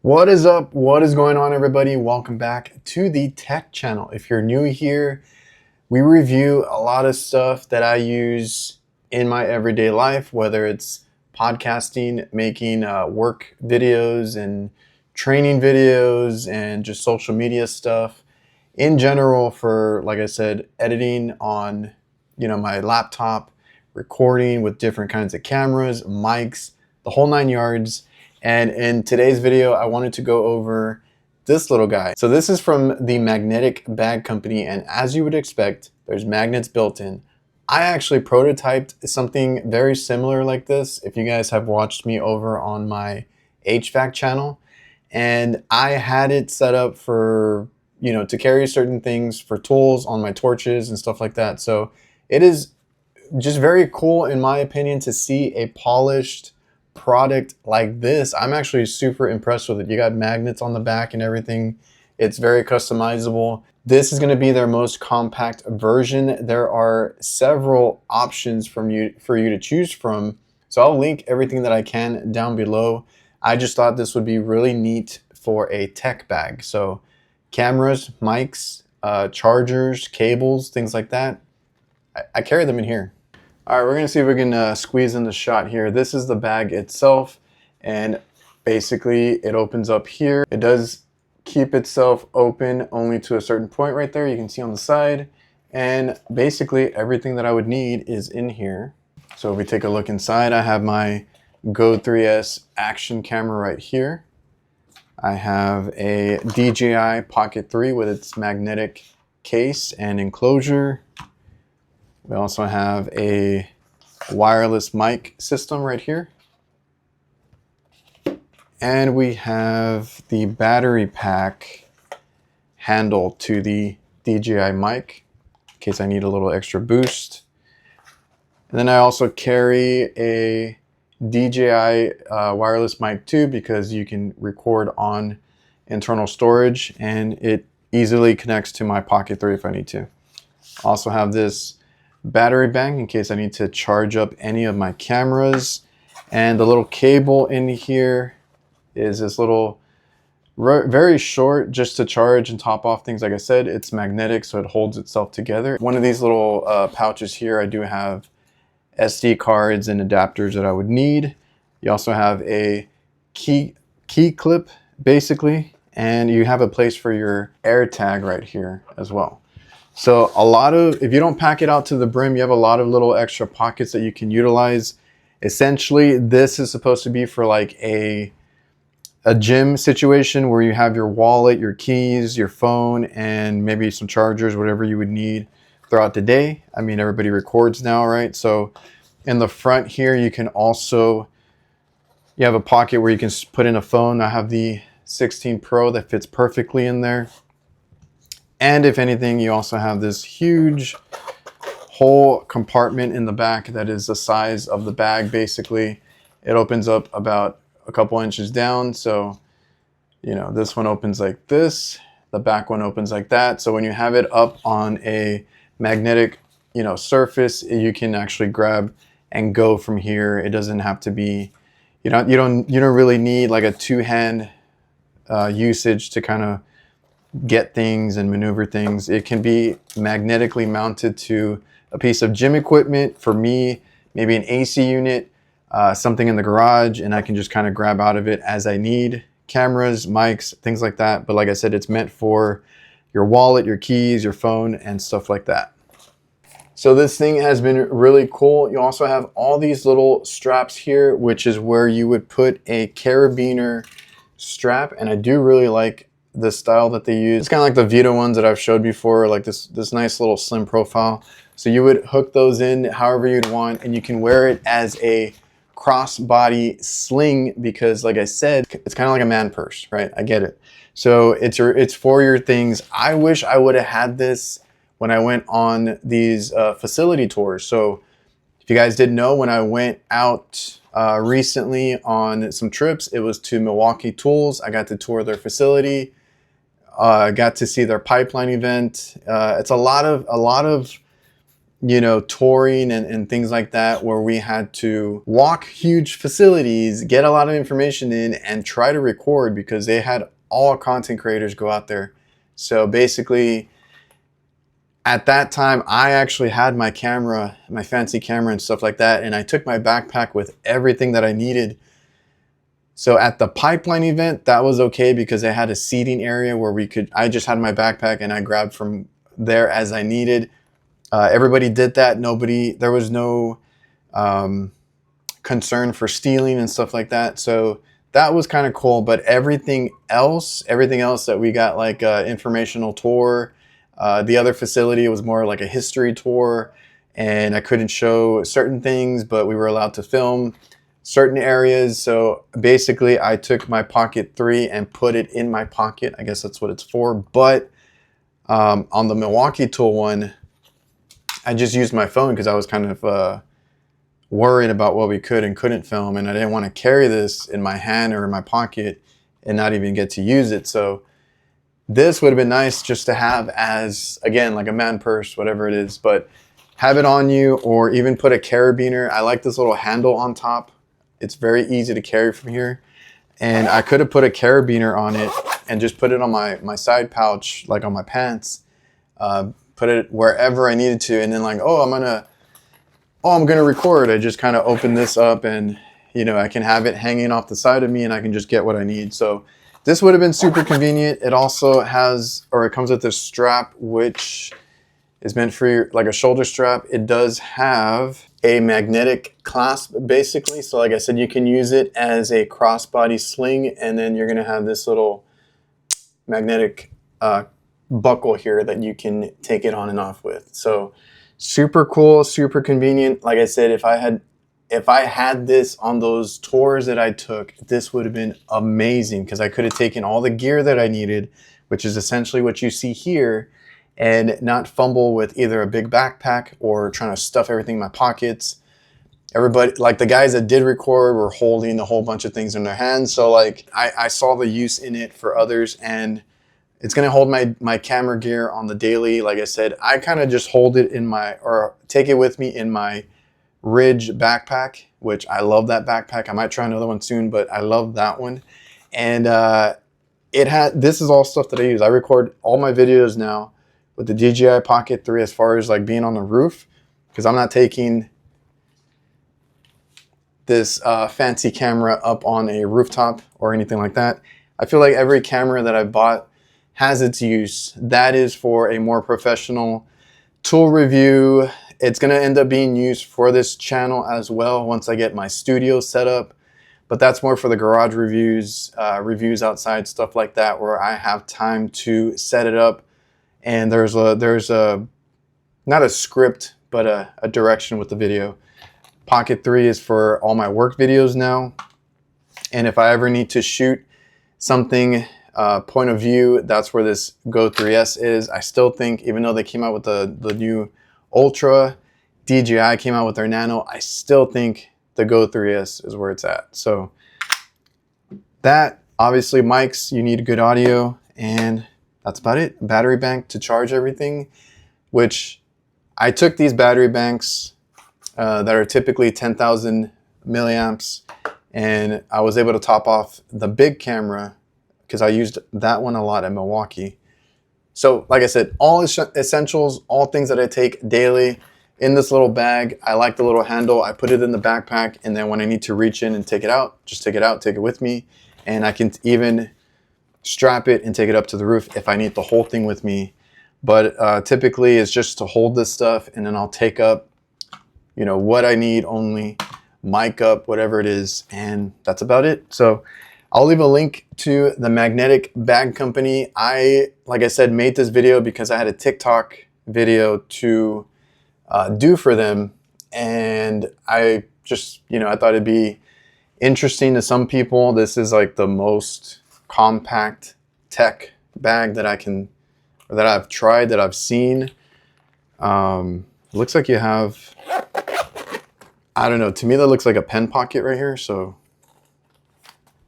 What is up? What is going on, everybody? Welcome back to the tech channel. If you're new here, we review a lot of stuff that I use in my everyday life, whether it's podcasting, making work videos and training videos and just social media stuff in general for, like I said, editing on, my laptop, recording with different kinds of cameras, mics, the whole nine yards. And in today's video, I wanted to go over this little guy. So this is from the Magnetic Bag Company, and as you would expect, there's magnets built in. I actually prototyped something very similar like this, if you guys have watched me over on my HVAC channel. And I had it set up for, to carry certain things for tools on my torches and stuff like that. So it is just very cool, in my opinion, to see a polished product like this. I'm actually super impressed with it. You got magnets on the back and everything. It's very customizable. This is going to be their most compact version. There are several options for you to choose from. So I'll link everything that I can down below. I just thought this would be really neat for a tech bag. So cameras, mics, chargers, cables, things like that. I carry them in here. All right, we're gonna see if we can squeeze in the shot here. This is the bag itself, and basically it opens up here. It does keep itself open only to a certain point right there. You can see on the side, and basically everything that I would need is in here. So if we take a look inside, I have my Go 3S action camera right here. I have a DJI Pocket 3 with its magnetic case and enclosure. We also have a wireless mic system right here. And we have the battery pack handle to the DJI mic in case I need a little extra boost. And then I also carry a DJI wireless mic too, because you can record on internal storage and it easily connects to my Pocket 3 if I need to. Also have this battery bank in case I need to charge up any of my cameras. And the little cable in here is this little, very short, just to charge and top off things. Like I said, it's magnetic, so it holds itself together. One of these little pouches here, I do have SD cards and adapters that I would need. You also have a key clip, basically, and you have a place for your air tag right here as well. So if you don't pack it out to the brim, you have a lot of little extra pockets that you can utilize. Essentially, this is supposed to be for like a gym situation where you have your wallet, your keys, your phone, and maybe some chargers, whatever you would need throughout the day. I mean, everybody records now, right? So in the front here, you have a pocket where you can put in a phone. I have the 16 Pro that fits perfectly in there. And if anything, you also have this huge whole compartment in the back that is the size of the bag, basically. It opens up about a couple inches down. So, this one opens like this. The back one opens like that. So when you have it up on a magnetic, surface, you can actually grab and go from here. It doesn't have to be, you don't really need like a two-hand usage to kind of get things and maneuver things. It can be magnetically mounted to a piece of gym equipment. For me, maybe an AC unit, something in the garage, and I can just kind of grab out of it as I need. Cameras, mics, things like that. But like I said, it's meant for your wallet, your keys, your phone, and stuff like that. So this thing has been really cool. You also have all these little straps here, which is where you would put a carabiner strap, and I do really like the style that they use. It's kind of like the Vita ones that I've showed before, like this nice little slim profile. So you would hook those in however you'd want, and you can wear it as a crossbody sling because, like I said, it's kind of like a man purse, right? I get it. So it's for your things. I wish I would have had this when I went on these facility tours. So if you guys didn't know, when I went out recently on some trips, it was to Milwaukee Tools. I got to tour their facility. I got to see their pipeline event. It's a lot of you know, touring and things like that, where we had to walk huge facilities, get a lot of information in, and try to record, because they had all content creators go out there. So basically, at that time, I actually had my camera, my fancy camera and stuff like that, and I took my backpack with everything that I needed. So at the pipeline event, that was okay because they had a seating area where I just had my backpack and I grabbed from there as I needed. Everybody did that. There was no concern for stealing and stuff like that. So that was kind of cool. But everything else that we got, like informational tour, the other facility was more like a history tour, and I couldn't show certain things, but we were allowed to film certain areas. So basically I took my Pocket 3 and put it in my pocket. I guess that's what it's for. But on the Milwaukee tool one, I just used my phone because I was kind of worried about what we could and couldn't film, and I didn't want to carry this in my hand or in my pocket and not even get to use it. So this would have been nice just to have as, again, like a man purse, whatever it is, but have it on you, or even put a carabiner. I like this little handle on top. It's very easy to carry from here. And I could have put a carabiner on it and just put it on my side pouch, like on my pants, put it wherever I needed to. And then like, I'm gonna record. I just kind of open this up, and you know, I can have it hanging off the side of me and I can just get what I need. So this would have been super convenient. It also has, or it comes with this strap, which is meant for like a shoulder strap. It does have a magnetic clasp basically. So like I said, you can use it as a crossbody sling, and then you're gonna have this little magnetic buckle here that you can take it on and off with. So super cool, super convenient. Like I said, if I had this on those tours that I took, this would have been amazing, because I could have taken all the gear that I needed, which is essentially what you see here, and not fumble with either a big backpack or trying to stuff everything in my pockets. Everybody, like the guys that did record, were holding a whole bunch of things in their hands. So like I saw the use in it for others, and it's going to hold my camera gear on the daily. Like I said, I kind of just hold it or take it with me in my Ridge backpack, which I love that backpack. I might try another one soon, but I love that one. And this is all stuff that I use. I record all my videos now with the DJI Pocket 3 as far as like being on the roof, because I'm not taking this fancy camera up on a rooftop or anything like that. I feel like every camera that I bought has its use. That is for a more professional tool review. It's going to end up being used for this channel as well once I get my studio set up, but that's more for the garage reviews, reviews outside, stuff like that, where I have time to set it up, and there's a not a script, but a direction with the video. Pocket 3 is for all my work videos now, and if I ever need to shoot something point of view, that's where this Go 3S is. I still think, even though they came out with the new Ultra, DJI came out with their Nano, I still think the Go 3S is where it's at. So that, obviously mics, you need good audio, and that's about it. Battery bank to charge everything, which I took these battery banks that are typically 10,000 milliamps, and I was able to top off the big camera because I used that one a lot at Milwaukee. So like I said, all essentials, all things that I take daily in this little bag. I like the little handle. I put it in the backpack, and then when I need to reach in and take it out, just take it out, take it with me. And I can even strap it and take it up to the roof if I need the whole thing with me. But typically it's just to hold this stuff, and then I'll take up, you know, what I need only, mic up, whatever it is, and that's about it. So I'll leave a link to the Magnetic Bag Company. Like I said, made this video because I had a TikTok video to do for them, and I just, you know, I thought it'd be interesting to some people. This is like the most compact tech bag that I've tried, that I've seen. Looks like you have, I don't know, to me that looks like a pen pocket right here, so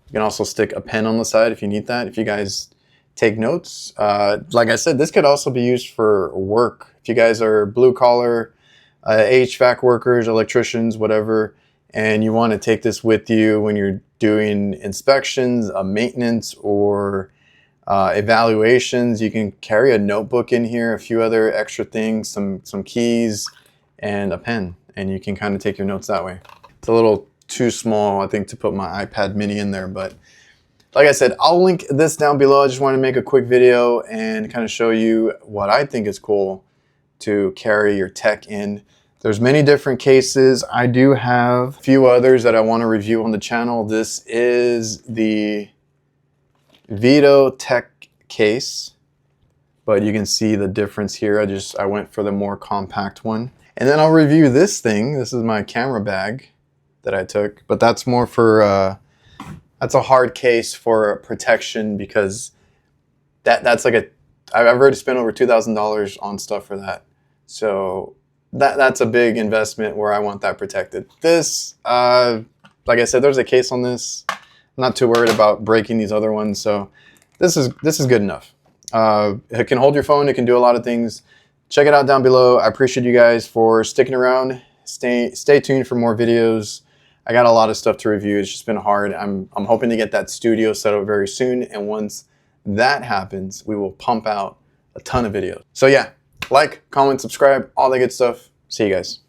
you can also stick a pen on the side if you need that, if you guys take notes. Like I said, this could also be used for work. If you guys are blue collar, HVAC workers, electricians, whatever, and you want to take this with you when you're doing inspections, maintenance, or evaluations. You can carry a notebook in here, a few other extra things, some keys, and a pen, and you can kind of take your notes that way. It's a little too small, I think, to put my iPad mini in there, but like I said, I'll link this down below. I just want to make a quick video and kind of show you what I think is cool to carry your tech in. There's many different cases. I do have a few others that I want to review on the channel. This is the Vito Tech case, but you can see the difference here. I went for the more compact one. And then I'll review this thing. This is my camera bag that I took, but that's more for that's a hard case for protection, because that's like I've already spent over $2,000 on stuff for that. So that's a big investment where I want that protected. This, like I said, there's a case on this. I'm not too worried about breaking these other ones. So this is good enough. It can hold your phone. It can do a lot of things. Check it out down below. I appreciate you guys for sticking around. Stay tuned for more videos. I got a lot of stuff to review. It's just been hard. I'm hoping to get that studio set up very soon. And once that happens, we will pump out a ton of videos. So yeah, like, comment, subscribe, all that good stuff. See you guys.